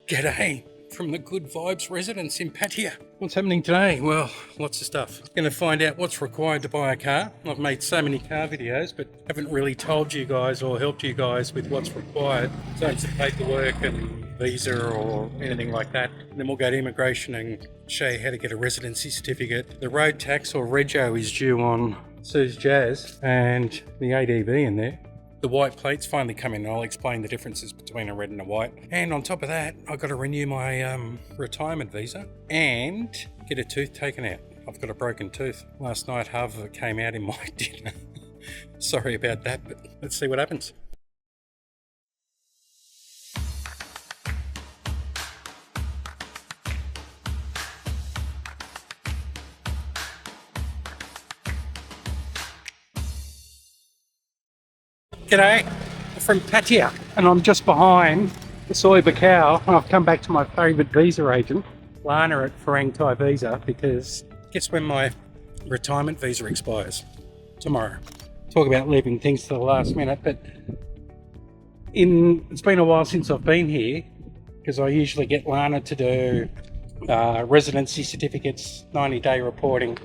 G'day from the Good Vibes residence in Pattaya. What's happening today? Well, lots of stuff. Going to find out what's required to buy a car. I've made so many car videos, but haven't really told you guys or helped you guys with what's required. So it's the paperwork and visa or anything like that. And then we'll go to immigration and show you how to get a residency certificate. The road tax or rego is due on Sue's Jazz and the ADV in there. The white plates finally come in and I'll explain the differences between a red and a white. And on top of that, I've got to renew my retirement visa and get a tooth taken out. I've got a broken tooth. Last night, half of it came out in my dinner. Sorry about that, but let's see what happens. G'day, from Pattaya, and I'm just behind the soy cow. I've come back to my favourite visa agent, Lana at Farang Thai Visa, because guess when my retirement visa expires? Tomorrow. Talk about leaving things to the last minute, but it's been a while since I've been here, because I usually get Lana to do residency certificates, 90-day reporting.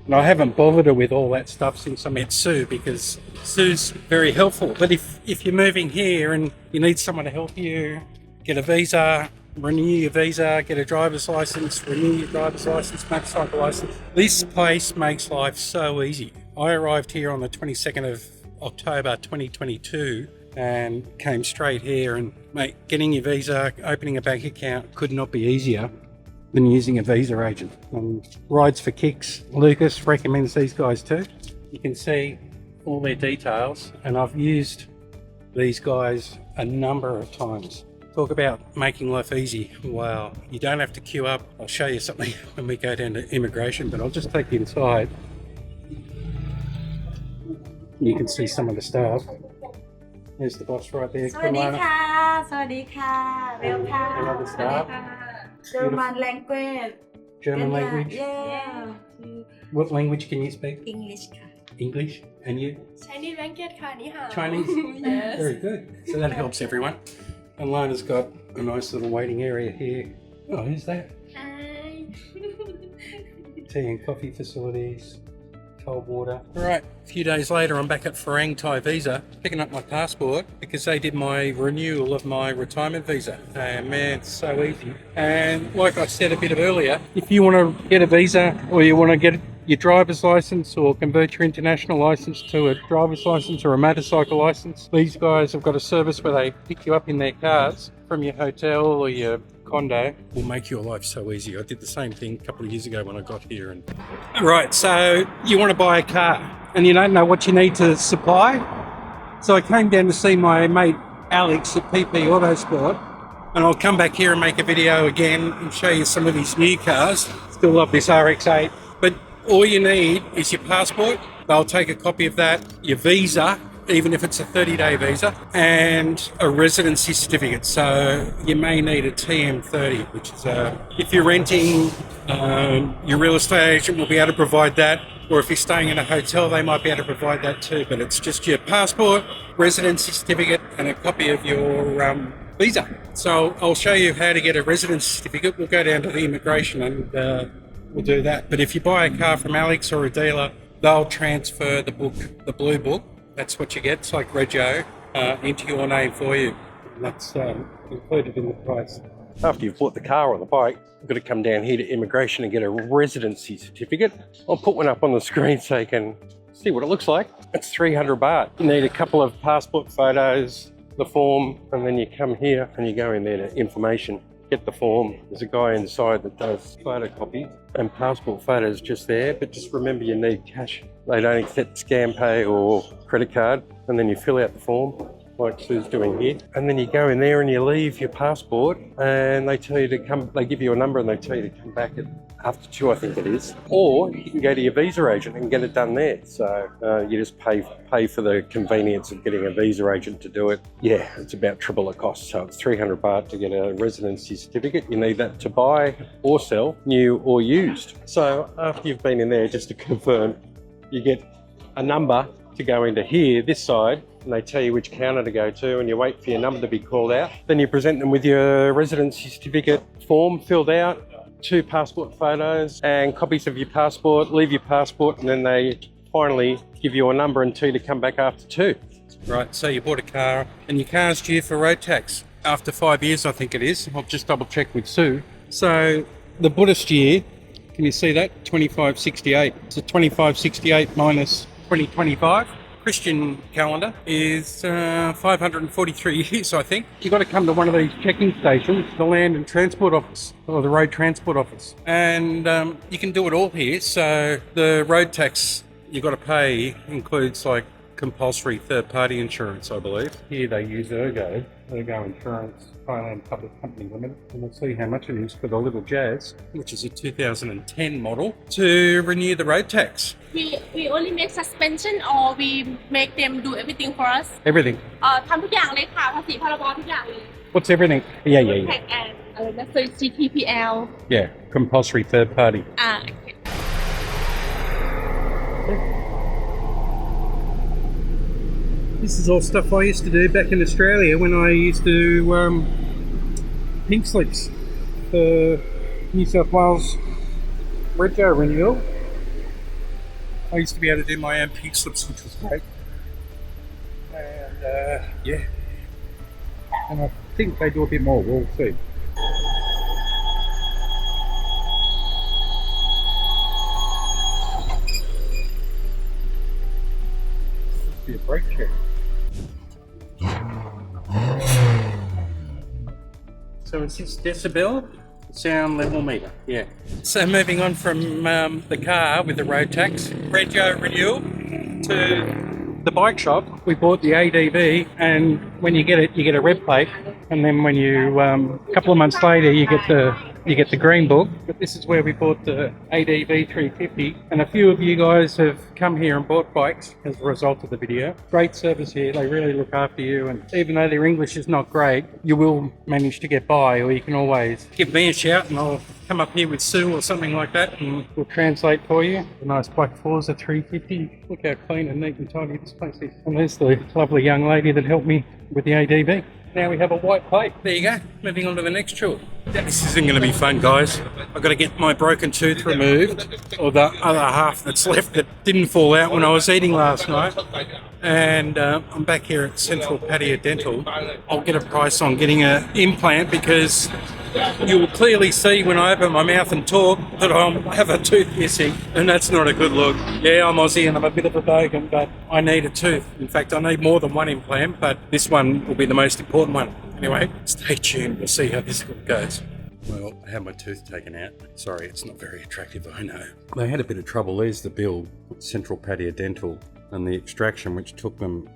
And I haven't bothered her with all that stuff since I met Sue, because Sue's very helpful. But if you're moving here and you need someone to help you get a visa, renew your visa, get a driver's license, renew your driver's license, motorcycle license, this place makes life so easy. I arrived here on the 22nd of October 2022 and came straight here, and mate, getting your visa, opening a bank account could not be easier than using a visa agent. Rides for Kicks, Lucas recommends these guys too. You can see all their details, and I've used these guys a number of times. Talk about making life easy. Wow, you don't have to queue up. I'll show you something when we go down to immigration, but I'll just take you inside. You can see some of the staff. There's the boss right there. สวัสดีค่ะ สวัสดีค่ะ เวลค่ะ Another staff. German language. German language. Yeah. What language can you speak? English ค่ะ English. And you? Chinese language ค่ะนี่ค่ะ Chinese? Yes. Very good. So that helps everyone. And Lana's got a nice little waiting area here. Oh, who's that? Hi. Tea and coffee facilities, cold water. All right, a few days later, I'm back at Farang Thai Visa, picking up my passport because they did my renewal of my retirement visa. And man, it's so easy. And like I said a bit earlier, if you want to get a visa or you want to get your driver's license or convert your international license to a driver's license or a motorcycle license, these guys have got a service where they pick you up in their cars from your hotel or your condo. Will make your life so easy. I did the same thing a couple of years ago when I got here. And right, so you want to buy a car and you don't know what you need to supply. So I came down to see my mate Alex at PP Autosport, and I'll come back here and make a video again and show you some of these new cars. Still love this RX-8, but all you need is your passport. They'll take a copy of that, your visa, even if it's a 30-day visa, and a residency certificate. So you may need a TM30, which is if you're renting, your real estate agent will be able to provide that, or if you're staying in a hotel, they might be able to provide that too. But it's just your passport, residency certificate, and a copy of your visa. So I'll show you how to get a residency certificate. We'll go down to the immigration and we'll do that. But if you buy a car from Alex or a dealer, they'll transfer the book, the blue book. That's what you get. It's like rego into your name for you. And that's included in the price. After you've bought the car or the bike, you've got to come down here to immigration and get a residency certificate. I'll put one up on the screen so you can see what it looks like. It's 300 baht. You need a couple of passport photos, the form, and then you come here and you go in there to information. Get the form. There's a guy inside that does photocopies and passport photos just there, but just remember you need cash. They don't accept scan pay or credit card, and then you fill out the form like Sue's doing here, and then you go in there and you leave your passport, and they tell you to come, they give you a number and they tell you to come back after 2, I think it is, or you can go to your visa agent and get it done there. So you just pay for the convenience of getting a visa agent to do it. Yeah, it's about triple the cost. So it's 300 baht to get a residency certificate. You need that to buy or sell, new or used. So after you've been in there, just to confirm, you get a number to go into here, this side, and they tell you which counter to go to, and you wait for your number to be called out. Then you present them with your residency certificate form filled out, 2 passport photos and copies of your passport, leave your passport, and then they finally give you a number and tell you to come back after 2. Right, so you bought a car and your car's due for road tax after 5 years, I think it is. I'll just double check with Sue. So the Buddhist year, can you see that? 2568. So 2568 minus 2025. Christian calendar is 543 years, I think. You've got to come to one of these checking stations, the Land and Transport Office, or the Road Transport Office. And you can do it all here. So the road tax you've got to pay includes like compulsory third-party insurance, I believe. Here they use Ergo Insurance, Thailand Public Company Limited, and we'll see how much it is for the little Jazz, which is a 2010 model, to renew the road tax. We only make suspension or we make them do everything for us Everything. ทำทุกอย่างเลยค่ะภาษีพรบทุกอย่างเลย What's everything? Yeah. Tag and อะไรนะ CTPL Yeah, compulsory third party. This is all stuff I used to do back in Australia when I used to do pink slips for New South Wales rego renewal. I used to be able to do my own pink slips, which was great. And yeah, and I think they do a bit more. We'll see. Be a brake check. So it's this decibel sound level meter. Yeah. So moving on from the car with the road tax, rego renewal, to the bike shop. We bought the ADV, and when you get it, you get a red plate, and then when you a couple of months later, you get the green book. But this is where we bought the ADV 350, and a few of you guys have come here and bought bikes as a result of the video. Great service here. They really look after you, and even though their English is not great, you will manage to get by, or you can always give me a shout and I'll come up here with Sue or something like that and we'll translate for you. A nice black Forza 350. Look how clean and neat and tidy this place is. And there's the lovely young lady that helped me with the ADV. Now we have a white plate. There you go. Moving on to the next chore. This isn't going to be fun, guys. I've got to get my broken tooth removed, or the other half that's left that didn't fall out when I was eating last night. And I'm back here at Central Pattaya Dental. I'll get a price on getting an implant because you will clearly see when I open my mouth and talk that I have a tooth missing, and that's not a good look. Yeah, I'm Aussie and I'm a bit of a bogan, but I need a tooth. In fact, I need more than one implant, but this one will be the most important one. Anyway, stay tuned. We'll see how this goes. Well, I had my tooth taken out. Sorry, it's not very attractive, I know. They had a bit of trouble. There's the bill, Central Pattaya Dental, and the extraction, which took them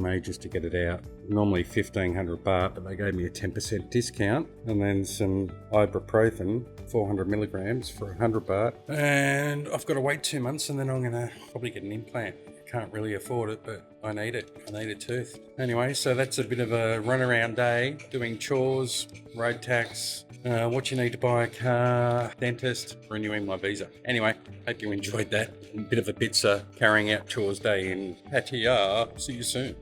ages to get it out. Normally 1,500 baht, but they gave me a 10% discount, and then some ibuprofen, 400 milligrams for 100 baht. And I've got to wait 2 months, and then I'm going to probably get an implant. Can't really afford it, but I need it. I need a tooth. Anyway, so that's a bit of a runaround day, doing chores, road tax, what you need to buy a car, dentist, renewing my visa. Anyway, hope you enjoyed that. A bit of a bitsa carrying out chores day in Pattaya. See you soon.